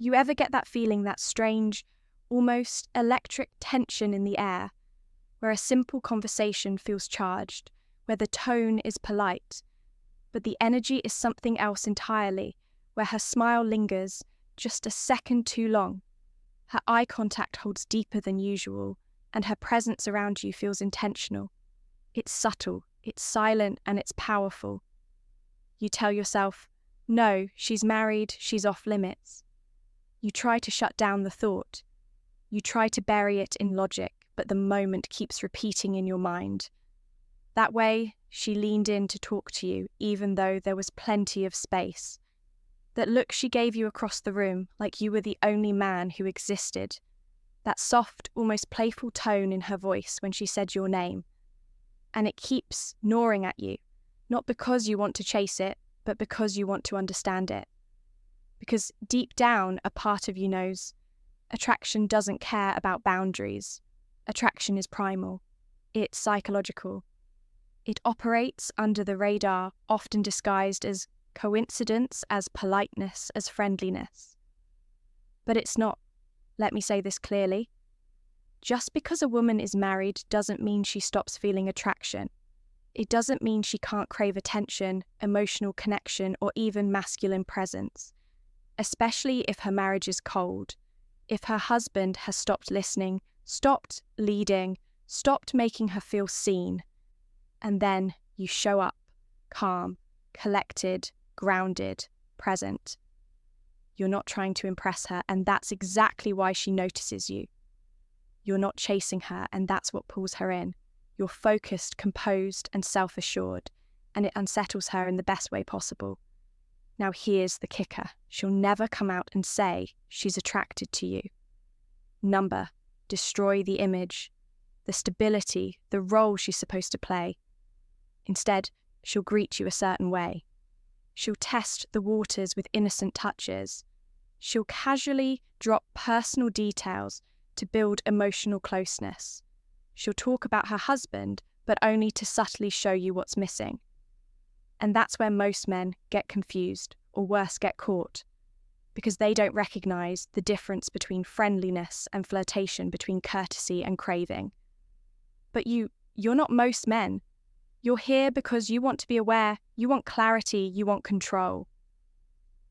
You ever get that feeling, that strange, almost electric tension in the air, where a simple conversation feels charged, where the tone is polite, but the energy is something else entirely, where her smile lingers just a second too long, her eye contact holds deeper than usual, and her presence around you feels intentional. It's subtle, it's silent, and it's powerful. You tell yourself, no, she's married, she's off limits. You try to shut down the thought. You try to bury it in logic, but the moment keeps repeating in your mind. That way, she leaned in to talk to you, even though there was plenty of space. That look she gave you across the room, like you were the only man who existed. That soft, almost playful tone in her voice when she said your name. And it keeps gnawing at you, not because you want to chase it, but because you want to understand it. Because deep down, a part of you knows attraction doesn't care about boundaries. Attraction is primal. It's psychological. It operates under the radar, often disguised as coincidence, as politeness, as friendliness. But it's not. Let me say this clearly. Just because a woman is married doesn't mean she stops feeling attraction. It doesn't mean she can't crave attention, emotional connection, or even masculine presence. Especially if her marriage is cold. If her husband has stopped listening, stopped leading, stopped making her feel seen. And then you show up, calm, collected, grounded, present. You're not trying to impress her, and that's exactly why she notices you. You're not chasing her, and that's what pulls her in. You're focused, composed, and self-assured, and it unsettles her in the best way possible. Now here's the kicker. She'll never come out and say she's attracted to you. Number, destroy the image, the stability, the role she's supposed to play. Instead, she'll greet you a certain way. She'll test the waters with innocent touches. She'll casually drop personal details to build emotional closeness. She'll talk about her husband, but only to subtly show you what's missing. And that's where most men get confused, or worse, get caught, because they don't recognize the difference between friendliness and flirtation, between courtesy and craving. But you're not most men. You're here because you want to be aware, you want clarity, you want control.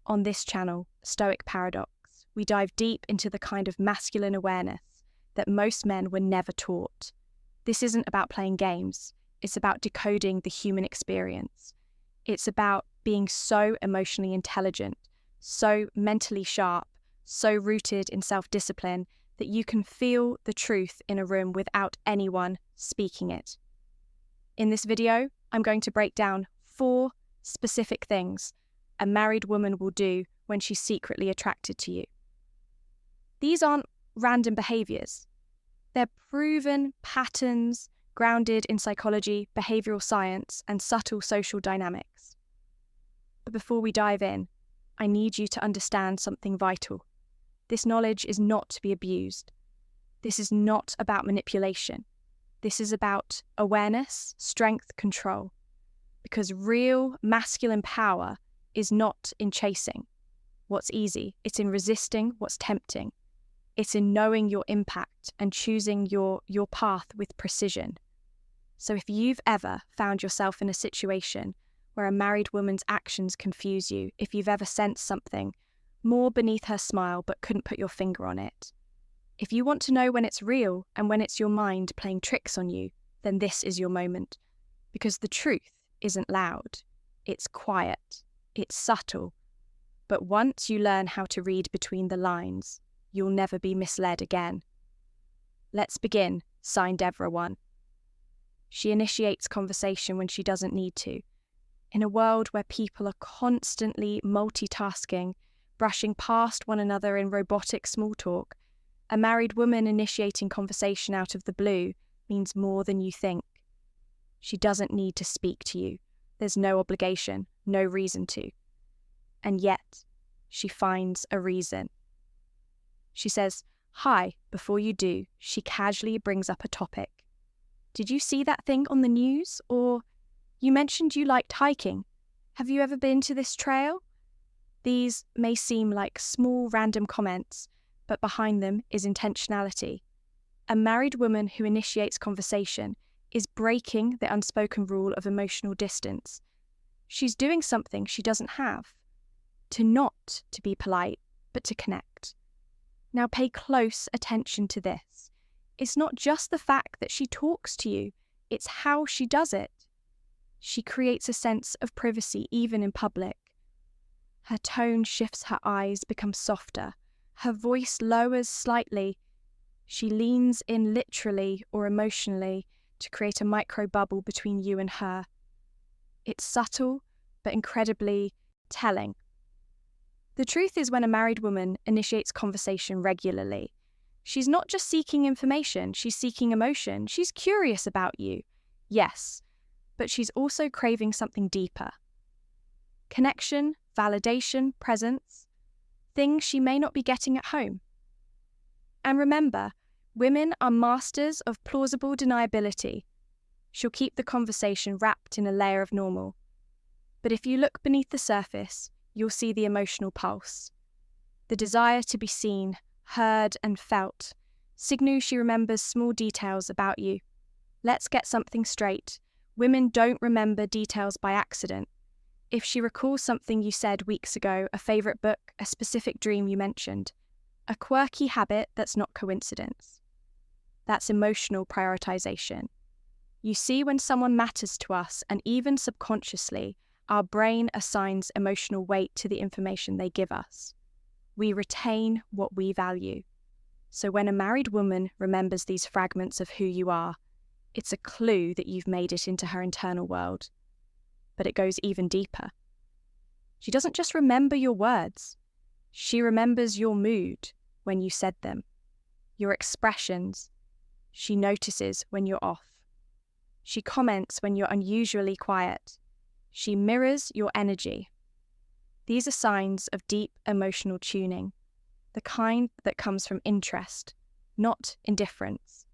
On this channel, Stoic Paradox, we dive deep into the kind of masculine awareness that most men were never taught. This isn't about playing games. It's about decoding the human experience. It's about being so emotionally intelligent, so mentally sharp, so rooted in self-discipline that you can feel the truth in a room without anyone speaking it. In this video, I'm going to break down 4 specific things a married woman will do when she's secretly attracted to you. These aren't random behaviors. They're proven patterns grounded in psychology, behavioral science, and subtle social dynamics. But before we dive in, I need you to understand something vital. This knowledge is not to be abused. This is not about manipulation. This is about awareness, strength, control. Because real masculine power is not in chasing what's easy. It's in resisting what's tempting. It's in knowing your impact and choosing your path with precision. So if you've ever found yourself in a situation where a married woman's actions confuse you, if you've ever sensed something more beneath her smile but couldn't put your finger on it, if you want to know when it's real and when it's your mind playing tricks on you, then this is your moment. Because the truth isn't loud. It's quiet. It's subtle. But once you learn how to read between the lines, you'll never be misled again. Let's begin, sign Deborah 1. She initiates conversation when she doesn't need to. In a world where people are constantly multitasking, brushing past one another in robotic small talk, a married woman initiating conversation out of the blue means more than you think. She doesn't need to speak to you. There's no obligation, no reason to. And yet, she finds a reason. She says, "Hi," before you do, she casually brings up a topic. "Did you see that thing on the news?" Or, "You mentioned you liked hiking. Have you ever been to this trail?" These may seem like small random comments, but behind them is intentionality. A married woman who initiates conversation is breaking the unspoken rule of emotional distance. She's doing something she doesn't have. To be polite, but to connect. Now pay close attention to this. It's not just the fact that she talks to you, it's how she does it. She creates a sense of privacy even in public. Her tone shifts, her eyes become softer, her voice lowers slightly. She leans in literally or emotionally to create a micro bubble between you and her. It's subtle, but incredibly telling. The truth is, when a married woman initiates conversation regularly, she's not just seeking information, she's seeking emotion. She's curious about you, yes, but she's also craving something deeper. Connection, validation, presence, things she may not be getting at home. And remember, women are masters of plausible deniability. She'll keep the conversation wrapped in a layer of normal. But if you look beneath the surface, you'll see the emotional pulse. The desire to be seen, heard and felt signals she remembers small details about you. Let's get something straight. Women don't remember details by accident. If she recalls something you said weeks ago, a favourite book, a specific dream you mentioned, a quirky habit that's not coincidence. That's emotional prioritization. You see, when someone matters to us, and even subconsciously, our brain assigns emotional weight to the information they give us. We retain what we value. So when a married woman remembers these fragments of who you are, it's a clue that you've made it into her internal world. But it goes even deeper. She doesn't just remember your words. She remembers your mood when you said them, your expressions. She notices when you're off. She comments when you're unusually quiet. She mirrors your energy. These are signs of deep emotional tuning, the kind that comes from interest, not indifference.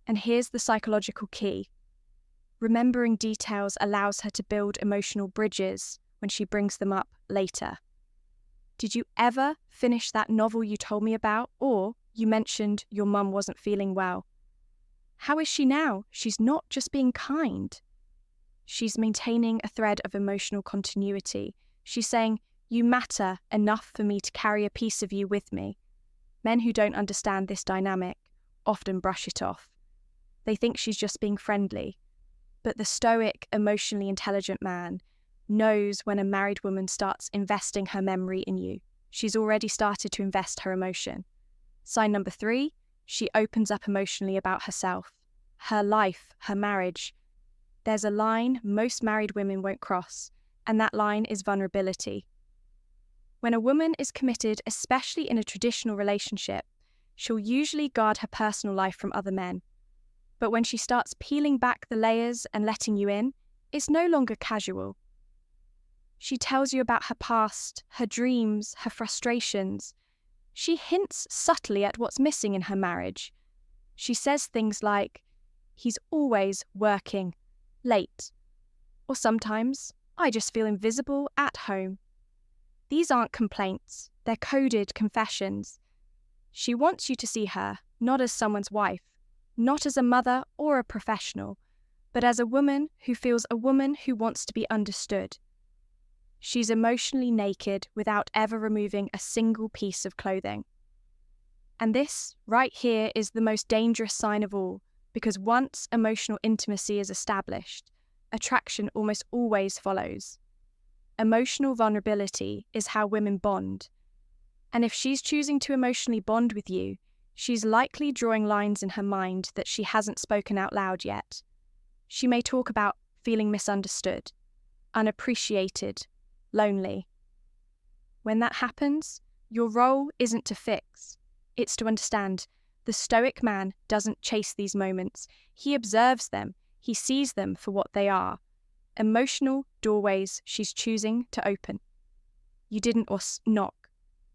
And here's the psychological key. Remembering details allows her to build emotional bridges when she brings them up later. Did you ever finish that novel you told me about? Or you mentioned your mum wasn't feeling well. How is she now? She's not just being kind. She's maintaining a thread of emotional continuity. She's saying, you matter enough for me to carry a piece of you with me. Men who don't understand this dynamic often brush it off. They think she's just being friendly. But the stoic, emotionally intelligent man knows when a married woman starts investing her memory in you. She's already started to invest her emotion. Sign number 3, she opens up emotionally about herself, her life, her marriage. There's a line most married women won't cross, and that line is vulnerability. When a woman is committed, especially in a traditional relationship, she'll usually guard her personal life from other men. But when she starts peeling back the layers and letting you in, it's no longer casual. She tells you about her past, her dreams, her frustrations. She hints subtly at what's missing in her marriage. She says things like, he's always working, late. Or sometimes, I just feel invisible at home. These aren't complaints, they're coded confessions. She wants you to see her, not as someone's wife, not as a mother or a professional, but as a woman who feels a woman who wants to be understood. She's emotionally naked without ever removing a single piece of clothing. And this, right here, is the most dangerous sign of all, because once emotional intimacy is established, attraction almost always follows. Emotional vulnerability is how women bond. And if she's choosing to emotionally bond with you, she's likely drawing lines in her mind that she hasn't spoken out loud yet. She may talk about feeling misunderstood, unappreciated, lonely. When that happens, your role isn't to fix, it's to understand. The Stoic man doesn't chase these moments. He observes them. He sees them for what they are. Emotional doorways she's choosing to open. You didn't knock.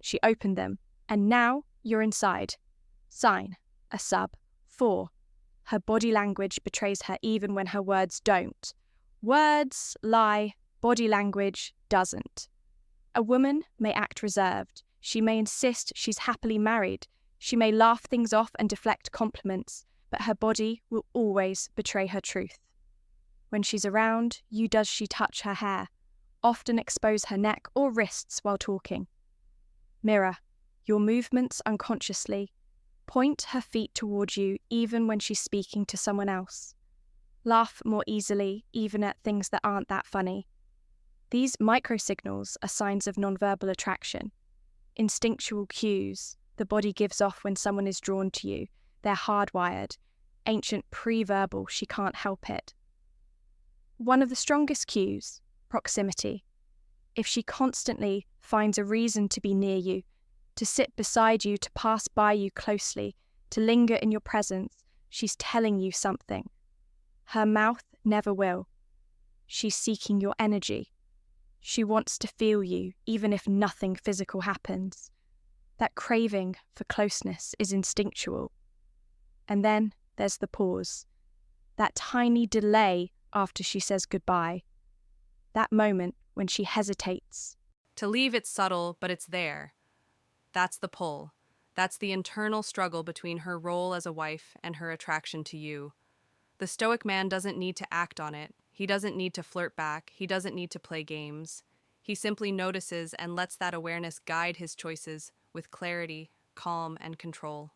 She opened them. And now you're inside. Sign. A sub. 4. Her body language betrays her even when her words don't. Words lie. Body language doesn't. A woman may act reserved. She may insist she's happily married. She may laugh things off and deflect compliments, but her body will always betray her truth. When she's around, does she touch her hair, often expose her neck or wrists while talking. Mirror your movements unconsciously. Point her feet towards you even when she's speaking to someone else. Laugh more easily, even at things that aren't that funny. These microsignals are signs of nonverbal attraction. Instinctual cues the body gives off when someone is drawn to you. They're hardwired, ancient pre-verbal, she can't help it. One of the strongest cues, proximity. If she constantly finds a reason to be near you, to sit beside you, to pass by you closely, to linger in your presence, she's telling you something. Her mouth never will. She's seeking your energy. She wants to feel you, even if nothing physical happens. That craving for closeness is instinctual. And then there's the pause. That tiny delay after she says goodbye. That moment when she hesitates. To leave, it's subtle, but it's there. That's the pull. That's the internal struggle between her role as a wife and her attraction to you. The Stoic man doesn't need to act on it. He doesn't need to flirt back. He doesn't need to play games. He simply notices and lets that awareness guide his choices with clarity, calm, and control.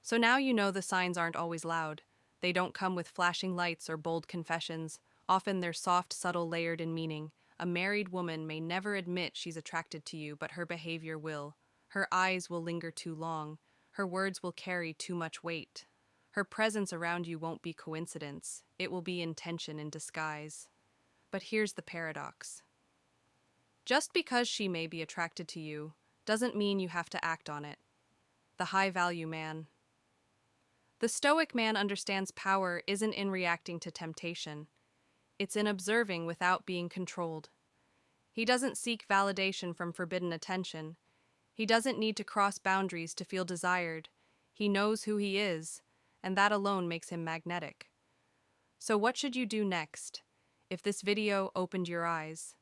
So now you know the signs aren't always loud. They don't come with flashing lights or bold confessions. Often they're soft, subtle, layered in meaning. A married woman may never admit she's attracted to you, but her behavior will. Her eyes will linger too long. Her words will carry too much weight. Her presence around you won't be coincidence. It will be intention in disguise. But here's the paradox. Just because she may be attracted to you doesn't mean you have to act on it. The high-value man. The Stoic man understands power isn't in reacting to temptation. It's in observing without being controlled. He doesn't seek validation from forbidden attention. He doesn't need to cross boundaries to feel desired. He knows who he is, and that alone makes him magnetic. So what should you do next, if this video opened your eyes?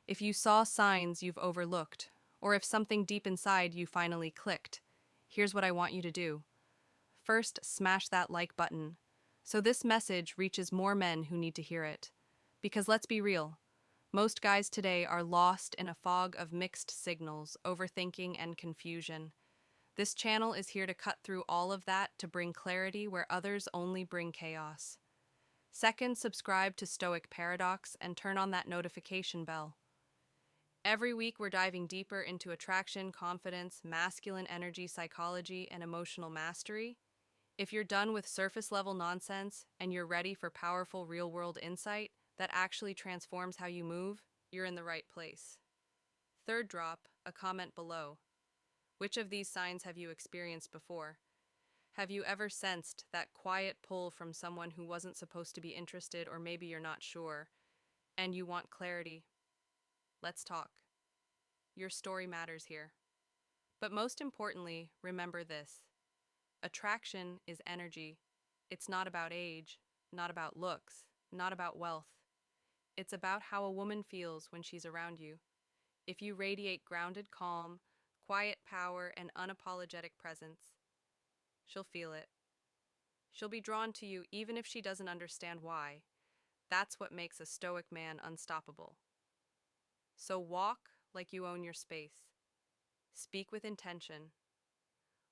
If you saw signs you've overlooked, or if something deep inside you finally clicked, here's what I want you to do. First, smash that like button, so this message reaches more men who need to hear it. Because let's be real, most guys today are lost in a fog of mixed signals, overthinking, and confusion. This channel is here to cut through all of that to bring clarity where others only bring chaos. Second, subscribe to Stoic Paradox and turn on that notification bell. Every week we're diving deeper into attraction, confidence, masculine energy, psychology, and emotional mastery. If you're done with surface-level nonsense and you're ready for powerful real-world insight that actually transforms how you move, you're in the right place. Third, drop a comment below. Which of these signs have you experienced before? Have you ever sensed that quiet pull from someone who wasn't supposed to be interested, or maybe you're not sure, and you want clarity? Let's talk. Your story matters here. But most importantly, remember this. Attraction is energy. It's not about age, not about looks, not about wealth. It's about how a woman feels when she's around you. If you radiate grounded calm, quiet power, and unapologetic presence, she'll feel it. She'll be drawn to you even if she doesn't understand why. That's what makes a Stoic man unstoppable. So walk like you own your space. Speak with intention.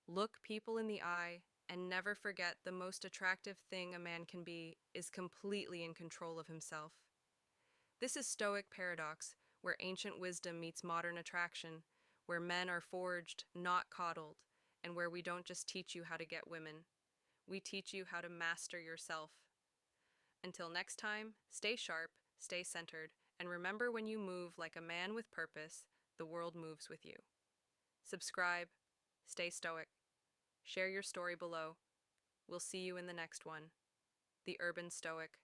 Look people in the eye, and never forget the most attractive thing a man can be is completely in control of himself. This is Stoic Paradox, where ancient wisdom meets modern attraction, where men are forged, not coddled, and where we don't just teach you how to get women. We teach you how to master yourself. Until next time, stay sharp, stay centered, and remember, when you move like a man with purpose, the world moves with you. Subscribe, stay stoic, share your story below. We'll see you in the next one. The Urban Stoic.